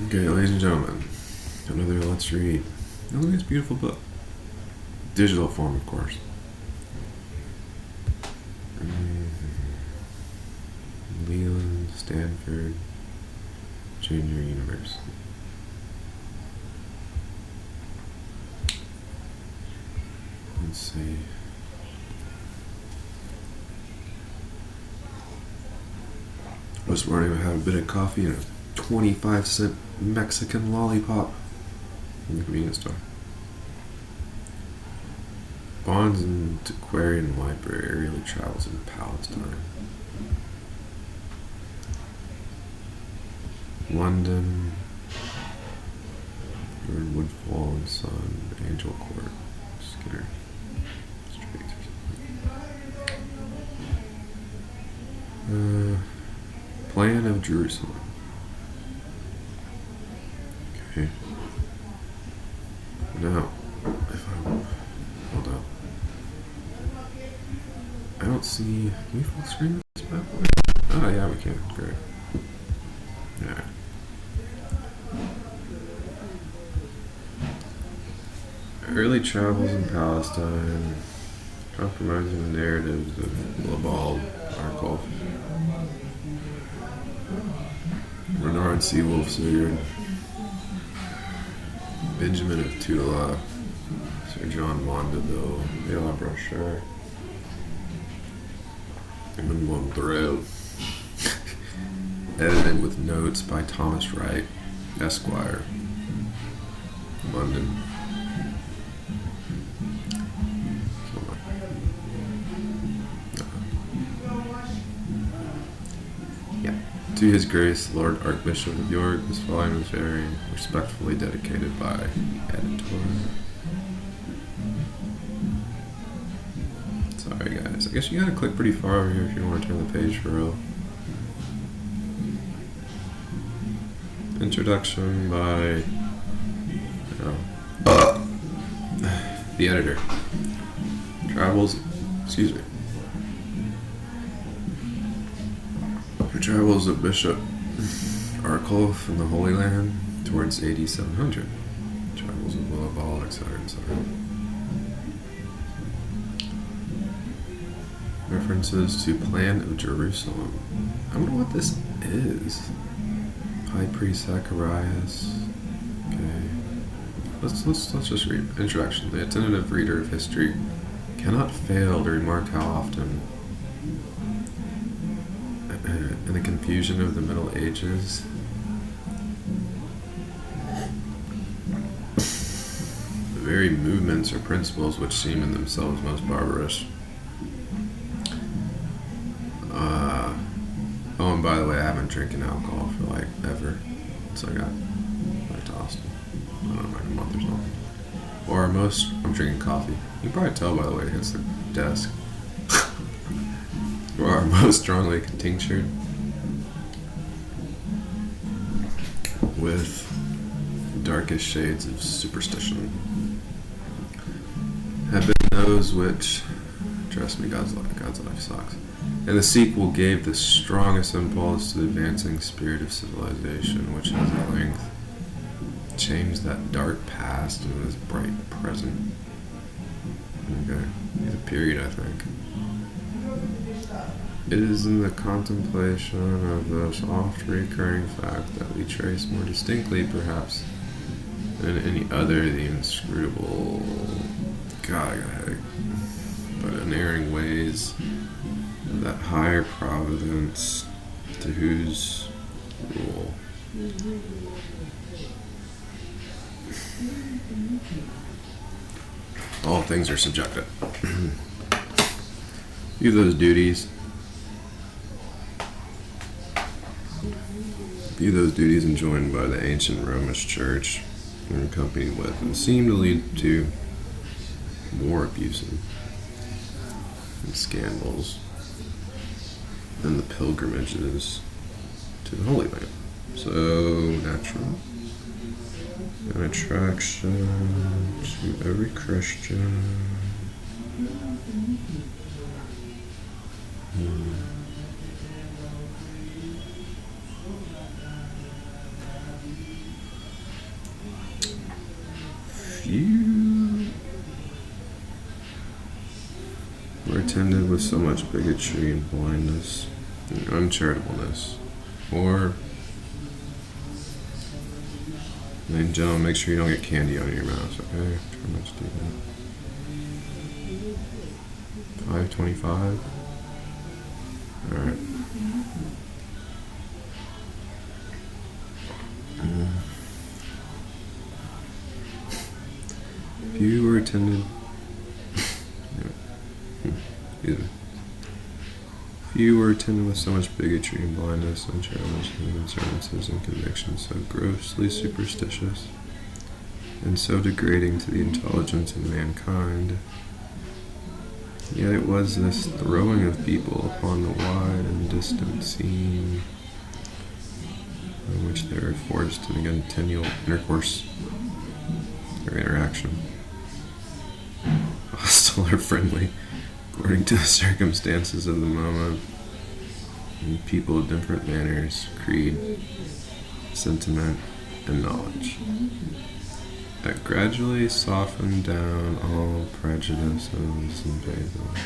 Okay, ladies and gentlemen, another Let's Read. Look at this beautiful book. Digital form, of course. Leland Stanford Junior University. Let's see. This morning I had a bit of coffee and a 25-cent Mexican lollipop in the convenience store. Bond's Antiquarian Library really travels in Palestine. London, Woodfall and Son, Angel Court, Skinner Street or something. Plan of Jerusalem. Okay. Now, if I hold up, I don't see. Can we full screen this map? Oh yeah, we can. Great. Yeah. Early travels in Palestine, compromising the narratives of Labal, Arkolf, Bernard Seawolf Sigurd, Benjamin of Tula, Sir John Mondeville, Bela Brochure, and Montreux. Edited with notes by Thomas Wright, Esquire, London. To His Grace, Lord Archbishop of York, this volume is very respectfully dedicated by the editor. Sorry guys, I guess you gotta click pretty far over here if you want to turn the page for real. Introduction by the editor. Travels of Bishop Arkolf in the Holy Land towards AD 700. Travels of Willibald, etc., etc. References to Plan of Jerusalem. I wonder what this is. High Priest Zacharias. Okay. Let's just read. Introduction. The attentive reader of history cannot fail to remark how often in the confusion of the Middle Ages, the very movements or principles which seem in themselves most barbarous. Oh, and by the way, I haven't drinking alcohol for like ever. So I got back to Austin. I don't know, like a month or something. I'm drinking coffee. You can probably tell by the way it hits the desk. Or are most strongly tinctured with darkest shades of superstition. Have been those which, trust me, God's life sucks. And the sequel gave the strongest impulse to the advancing spirit of civilization, which has at length changed that dark past into this bright present. Okay, it's a period, I think. It is in the contemplation of this oft-recurring fact that we trace more distinctly, perhaps, than any other, the inscrutable, but unerring ways of that higher providence to whose rule all things are subjected. View those duties. Enjoined by the ancient Romish Church and accompanied with and seem to lead to more abuses and scandals than the pilgrimages to the Holy Land. So natural, an attraction to every Christian. attended with so much bigotry and blindness and uncharitableness. Or, ladies and gentlemen, make sure you don't get candy on your mouth, okay? Try not to do that. 525. Alright. If you were attended... Excuse me. If you were attended with so much bigotry and blindness, uncharitableness, human observances, and convictions so grossly superstitious, and so degrading to the intelligence of mankind, yet it was this throwing of people upon the wide and distant scene in which they were forced in a continual intercourse or interaction, hostile or friendly, according to the circumstances of the moment, and people of different manners, creed, sentiment, and knowledge, that gradually softened down all prejudices and paved the way.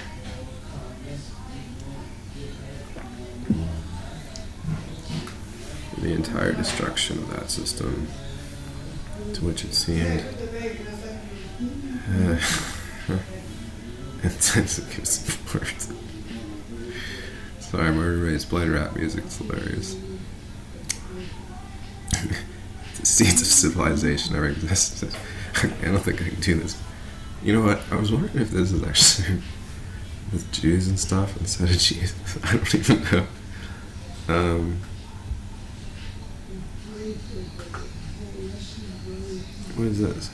The entire destruction of that system, to which it seemed intensive support. Sorry, my roommate's playing rap music, it's hilarious. The seeds of civilization never existed. I don't think I can do this. You know what? I was wondering if this is actually with Jews and stuff instead of Jesus. I don't even know. What is this?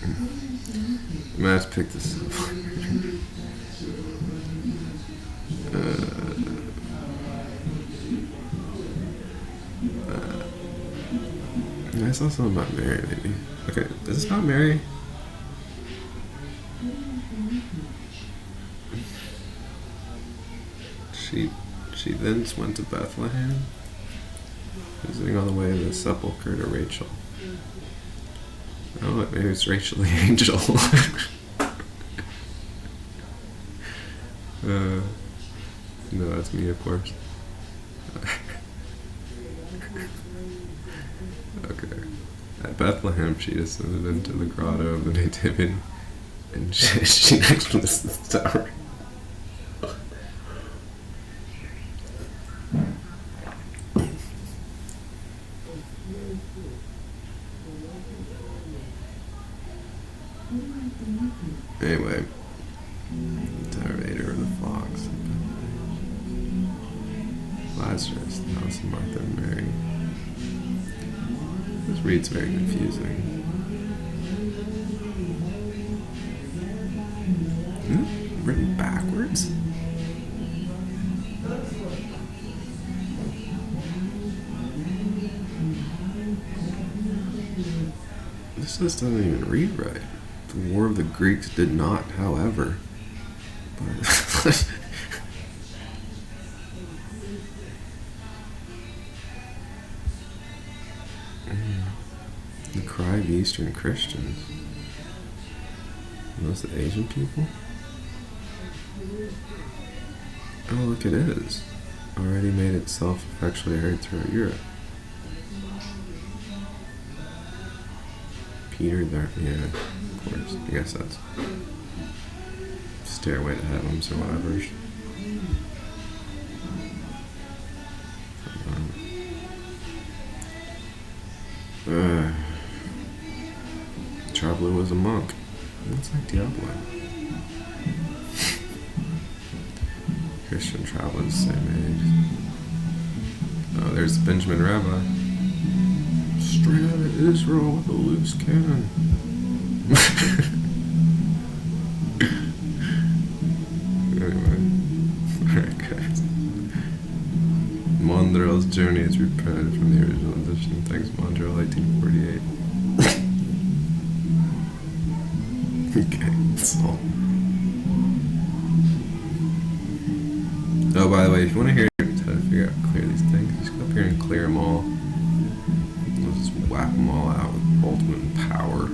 I'm gonna have to pick this up. I saw something about Mary, maybe. Okay, is this about Mary? She then went to Bethlehem, visiting on the way to the sepulchre to Rachel. Oh, maybe it's Rachel the angel. No, that's me, of course. Okay. At Bethlehem, she descended into the grotto of the Nativity, and she next witnessed the tower. Anyway, Tarvator of the flocks, Lazarus, the house of Martha and Mary. This reads very confusing. Written backwards? This just doesn't even read right. The War of the Greeks did not, however. But the cry of Eastern Christians. Those the Asian people? Oh, look, it is. Already made itself effectually heard throughout Europe. Peter there, yeah, of course. I guess that's Stairway to Heaven or whatever. Traveler was a monk. What's like Diablo? Christian travelers, same age. Oh, there's Benjamin Rabbi. Straight out of Israel with a loose cannon. Anyway. Alright, guys. Mondrell's journey is reprinted from the original edition. Thanks, Mondrell, 1848. Okay, that's all. Oh, by the way, if you want to hear how to figure out clear these things, just go up here and clear them all. We'll just whack them all out with ultimate power.